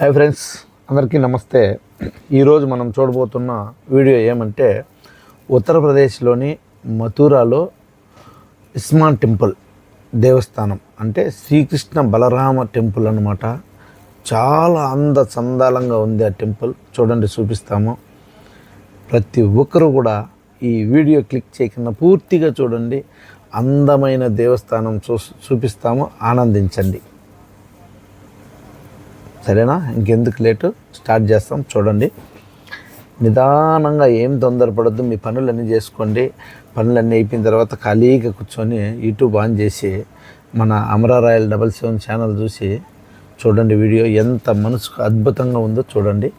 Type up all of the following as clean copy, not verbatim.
Hi friends, అందరికీ నమస్తే. ఈరోజు మనం చూడబోతున్న వీడియో ఏమంటే ఉత్తరప్రదేశ్లోని మథురాలో ఇస్కాన్ టెంపుల్ దేవస్థానం, అంటే శ్రీకృష్ణ బలరామ టెంపుల్ అన్నమాట. చాలా చందాలంగా ఉంది ఆ టెంపుల్. చూడండి, చూపిస్తాము. ప్రతి ఒక్కరూ కూడా ఈ వీడియో క్లిక్ చేయకుండా పూర్తిగా చూడండి. అందమైన దేవస్థానం చూపిస్తాము, ఆనందించండి. సరేనా? ఇంకెందుకు లేటు, స్టార్ట్ చేస్తాం. చూడండి, నిదానంగా, ఏం తొందరపడద్దు. మీ పనులన్నీ చేసుకోండి. పనులన్నీ అయిపోయిన తర్వాత ఖాళీగా కూర్చొని యూట్యూబ్ ఆన్ చేసి మన అమరారాయల్ 77 ఛానల్ చూసి చూడండి. వీడియో ఎంత మనసుకు అద్భుతంగా ఉందో చూడండి,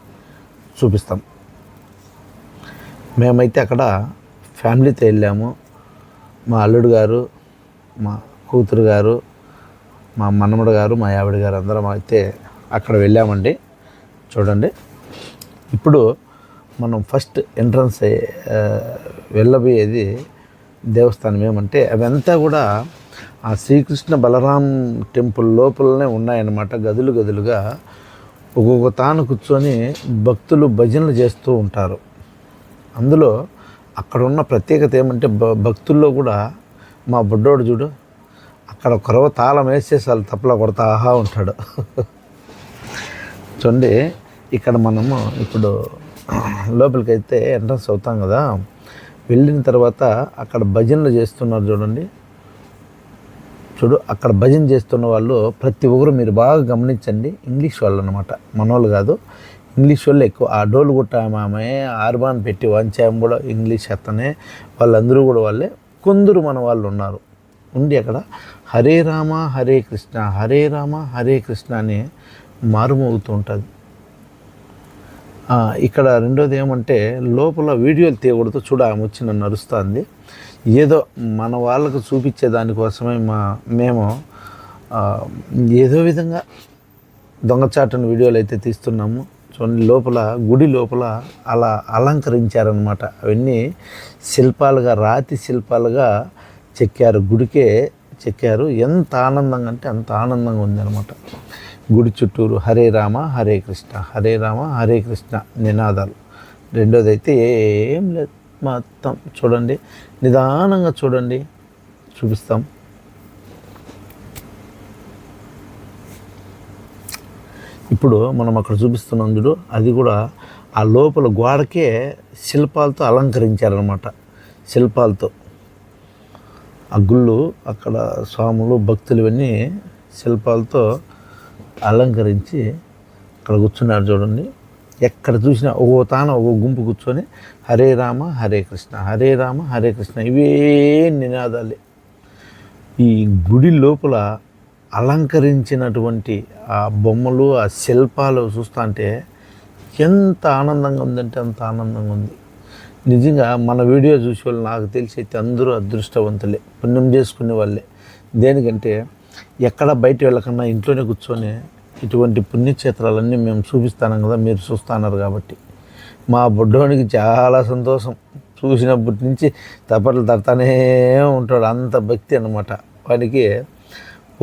చూపిస్తాం. మేమైతే అక్కడ ఫ్యామిలీతో వెళ్ళాము. మా అల్లుడు గారు, మా కూతురు గారు, మా మనమడు గారు, మా ఆవిడ గారు అందరం అయితే అక్కడ వెళ్ళామండి. చూడండి, ఇప్పుడు మనం ఫస్ట్ ఎంట్రన్స్ వెళ్ళబోయేది దేవస్థానం ఏమంటే, అవంతా కూడా ఆ శ్రీకృష్ణ బలరాం టెంపుల్ లోపలనే ఉన్నాయన్నమాట. గదులు గదులుగా ఒక్కొక్క తాను కూర్చొని భక్తులు భజనలు చేస్తూ ఉంటారు. అందులో అక్కడ ఉన్న ప్రత్యేకత ఏమంటే, భక్తుల్లో కూడా మా బుడ్డోడు చూడు, అక్కడ కొరవ తాళం వేసేసి వాళ్ళు తప్పలా కొడతా ఉంటాడు. చూడండి, ఇక్కడ మనము ఇప్పుడు లోపలికైతే ఎంట్రన్స్ అవుతాం కదా. వెళ్ళిన తర్వాత అక్కడ భజనలు చేస్తున్నారు చూడండి. అక్కడ భజన చేస్తున్న వాళ్ళు ప్రతి ఒక్కరు మీరు బాగా గమనించండి. ఇంగ్లీష్ వాళ్ళు అనమాట, మనోళ్ళు కాదు, ఇంగ్లీష్ వాళ్ళు ఎక్కువ. ఆ డోలు కొట్టామే, ఆర్బాన్ పెట్టి వంచాము కూడా ఇంగ్లీష్ అతనే. వాళ్ళందరూ కూడా వాళ్ళే. కొందరు మన వాళ్ళు ఉన్నారు ఉండి అక్కడ హరే రామ హరే కృష్ణ, హరే రామ హరే కృష్ణ అని మారుమోగుతూ ఉంటుంది. ఇక్కడ రెండోది ఏమంటే, లోపల వీడియోలు తీయకూడదు. చూడ ఆమె వచ్చి నన్ను అరుస్తుంది. ఏదో మన వాళ్ళకు చూపించే దానికోసమే మేము ఏదో విధంగా దొంగచాటున వీడియోలు అయితే తీస్తున్నాము. చూడండి, లోపల గుడి లోపల అలా అలంకరించారనమాట. అవన్నీ శిల్పాలుగా, రాతి శిల్పాలుగా చెక్కారు. గుడికే చెక్కారు. ఎంత ఆనందంగా అంటే అంత ఆనందంగా ఉందన్నమాట. గుడి చుట్టూరు హరే రామ హరే కృష్ణ, హరే రామ హరే కృష్ణ నినాదాలు. రెండోది అయితే ఏం లేదు, మొత్తం చూడండి, నిదానంగా చూడండి, చూపిస్తాం. ఇప్పుడు మనం అక్కడ చూపిస్తున్నాం చూడు, అది కూడా ఆ లోపల గోడకే శిల్పాలతో అలంకరించారనమాట. శిల్పాలతో ఆ గుళ్ళు, అక్కడ స్వాములు, భక్తులు ఇవన్నీ శిల్పాలతో అలంకరించి అక్కడ కూర్చున్నారు చూడండి. ఎక్కడ చూసినా ఓ గుంపు కూర్చొని హరే రామ హరే కృష్ణ, హరే రామ హరే కృష్ణ, ఇవే నినాదాలే. ఈ గుడి లోపల అలంకరించినటువంటి ఆ బొమ్మలు, ఆ శిల్పాలు చూస్తుంటే ఎంత ఆనందంగా ఉందంటే అంత ఆనందంగా ఉంది. నిజంగా మన వీడియో చూసే వాళ్ళు నాకు తెలిసి అయితే అందరూ అదృష్టవంతులే, పుణ్యం చేసుకునే వాళ్ళే. దేనికంటే ఎక్కడ బయట వెళ్ళకన్నా ఇంట్లోనే కూర్చొని ఇటువంటి పుణ్యక్షేత్రాలన్నీ మేము చూపిస్తాను కదా, మీరు చూస్తున్నారు కాబట్టి. మా బుడ్డోనికి చాలా సంతోషం. చూసినప్పటి నుంచి తపట్లు తడతానే ఉంటాడు. అంత భక్తి అన్నమాట వాడికి.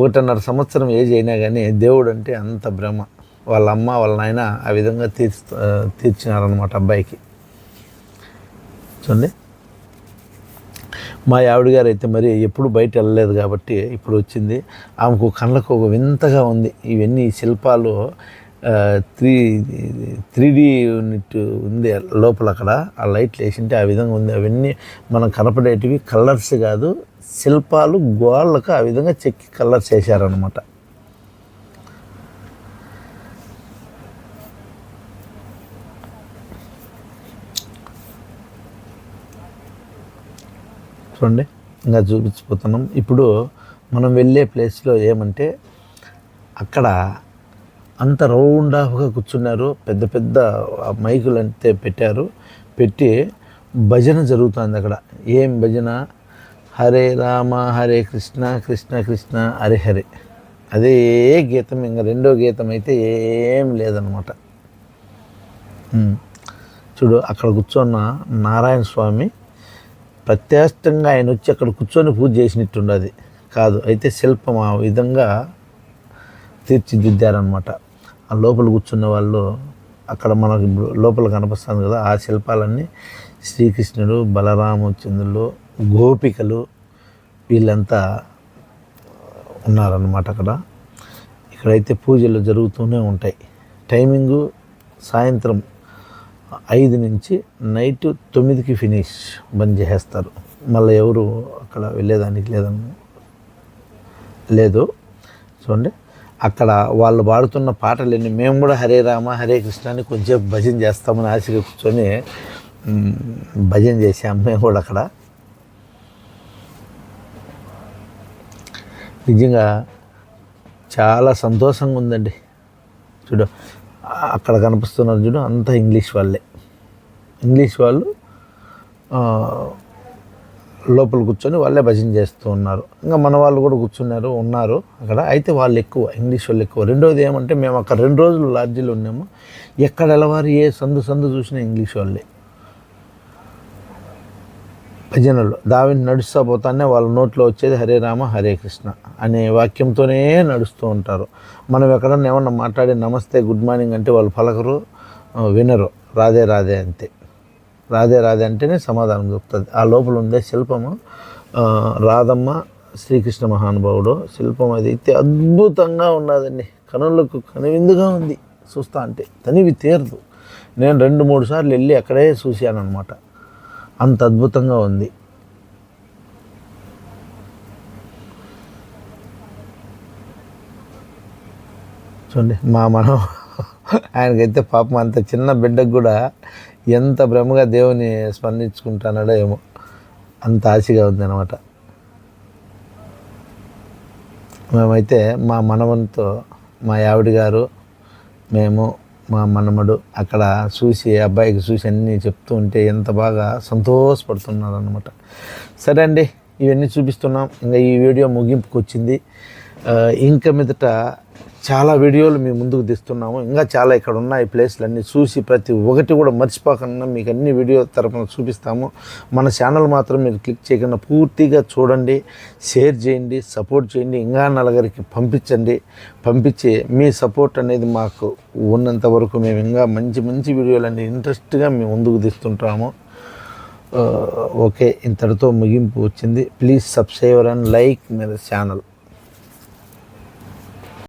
1.5 సంవత్సరం ఏజ్ అయినా కానీ దేవుడు అంటే అంత భ్రమ. వాళ్ళ అమ్మ వాళ్ళ నాయన ఆ విధంగా తీర్చినారనమాట అబ్బాయికి. చూడండి, మా ఆవిడ గారు అయితే మరి ఎప్పుడు బయట వెళ్ళలేదు కాబట్టి ఇప్పుడు వచ్చింది. ఆమెకు కళ్ళకు ఒక వింతగా ఉంది. ఇవన్నీ శిల్పాలు 3D యూనిట్ ఉంది లోపల. అక్కడ ఆ లైట్లు వేసింటే ఆ విధంగా ఉంది. అవన్నీ మనం కనపడేటివి కలర్స్ కాదు, శిల్పాలు గోళ్ళకు ఆ విధంగా చెక్కి కలర్స్ వేశారనమాట. చూడండి, ఇంకా చూపించిపోతున్నాం. ఇప్పుడు మనం వెళ్ళే ప్లేస్లో ఏమంటే, అక్కడ అంత రౌండ్ ఆఫ్గా కూర్చున్నారు. పెద్ద పెద్ద మైకులు అంతే పెట్టారు. పెట్టి భజన జరుగుతుంది అక్కడ. ఏం భజన? హరే రామ హరే కృష్ణ, కృష్ణ కృష్ణ హరే హరే. అదే గీతం. ఇంకా రెండో గీతం అయితే ఏం లేదనమాట. చూడు, అక్కడ కూర్చున్న నారాయణ స్వామి ప్రత్యేకంగా ఆయన వచ్చి అక్కడ కూర్చొని పూజ చేసినట్టుండదు కాదు. అయితే శిల్పం ఆ విధంగా తీర్చిదిద్దారనమాట. ఆ లోపల కూర్చున్న వాళ్ళు అక్కడ మనకు ఇప్పుడు లోపల కనిపిస్తుంది కదా, ఆ శిల్పాలన్నీ శ్రీకృష్ణుడు, బలరామచంద్రులు, గోపికలు వీళ్ళంతా ఉన్నారన్నమాట అక్కడ. ఇక్కడైతే పూజలు జరుగుతూనే ఉంటాయి. టైమింగు సాయంత్రం 5 నుంచి నైట్ 9కి ఫినిష్ బంద్ చేసేస్తారు. మళ్ళీ ఎవరు అక్కడ వెళ్ళేదానికి లేదు. చూడండి అక్కడ వాళ్ళు పాడుతున్న పాటలన్నీ మేము కూడా హరే రామ హరే కృష్ణ అని కొంచెం భజన చేస్తామని ఆశగా కూర్చొని భజన చేసాము మేము కూడా అక్కడ. నిజంగా చాలా సంతోషంగా ఉందండి. చూడు అక్కడ కనిపిస్తున్నారు చూడు, అంతా ఇంగ్లీష్ వాళ్ళు లోపల కూర్చొని వాళ్ళే భజన చేస్తూ ఉన్నారు. ఇంకా మన వాళ్ళు కూడా ఉన్నారు అక్కడ. అయితే వాళ్ళు ఎక్కువ, ఇంగ్లీష్ వాళ్ళు ఎక్కువ. రెండోది ఏమంటే మేము అక్కడ 2 రోజులు లాడ్జీలో ఉన్నాము. ఎక్కడ ఎలవారు ఏ సందు చూసినా ఇంగ్లీష్ వాళ్ళే భజనలు. దావిని నడుస్తూ పోతానే వాళ్ళ నోట్లో వచ్చేది హరే రామ హరే కృష్ణ అనే వాక్యంతోనే నడుస్తూ ఉంటారు. మనం ఎక్కడన్నా ఏమన్నా మాట్లాడి నమస్తే గుడ్ మార్నింగ్ అంటే వాళ్ళు పలకరు, వినరు. రాధే అంతే. రాధే అంటేనే సమాధానం చెప్తుంది. ఆ లోపల ఉందే శిల్పము రాధమ్మ శ్రీకృష్ణ మహానుభావుడు శిల్పం. అది అయితే అద్భుతంగా ఉన్నదండి. కనులకు కనువిందుగా ఉంది. చూస్తా అంటే తనివి తీరదు. నేను 2-3 సార్లు వెళ్ళి అక్కడే చూశాను అనమాట. అంత అద్భుతంగా ఉంది. చూడండి మనం ఆయనకైతే పాపం అంత చిన్న బిడ్డకు కూడా ఎంత భ్రమగా దేవుని స్మరించుకుంటున్నాడో ఏమో, అంత ఆశగా ఉంది అనమాట. మేమైతే మా మనవనితో మా ఆవిడ గారు మేము మా మనమడు అక్కడ చూసి అబ్బాయికి చూసి అన్నీ చెప్తూ ఉంటే ఎంత బాగా సంతోషపడుతున్నారు అన్నమాట. సరే అండి, ఇవన్నీ చూపిస్తున్నాం. ఇంకా ఈ వీడియో ముగింపుకు వచ్చింది. ఇంకా మీదట చాలా వీడియోలు మీ ముందుకు తీస్తున్నాము. ఇంకా చాలా ఇక్కడ ఉన్న ఈ ప్లేస్లన్నీ చూసి ప్రతి ఒక్కటి కూడా మర్చిపోకుండా మీకు అన్ని వీడియో తరపున చూపిస్తాము. మన ఛానల్ మాత్రం మీరు క్లిక్ చేయకుండా పూర్తిగా చూడండి, షేర్ చేయండి, సపోర్ట్ చేయండి. ఇంకా నలుగురికి పంపించి మీ సపోర్ట్ అనేది మాకు ఉన్నంత వరకు మేము ఇంకా మంచి వీడియోలన్నీ ఇంట్రెస్ట్గా మేము ముందుకు తీస్తుంటాము. ఓకే, ఇంతటితో ముగింపు వచ్చింది. Please subscribe and like my channel.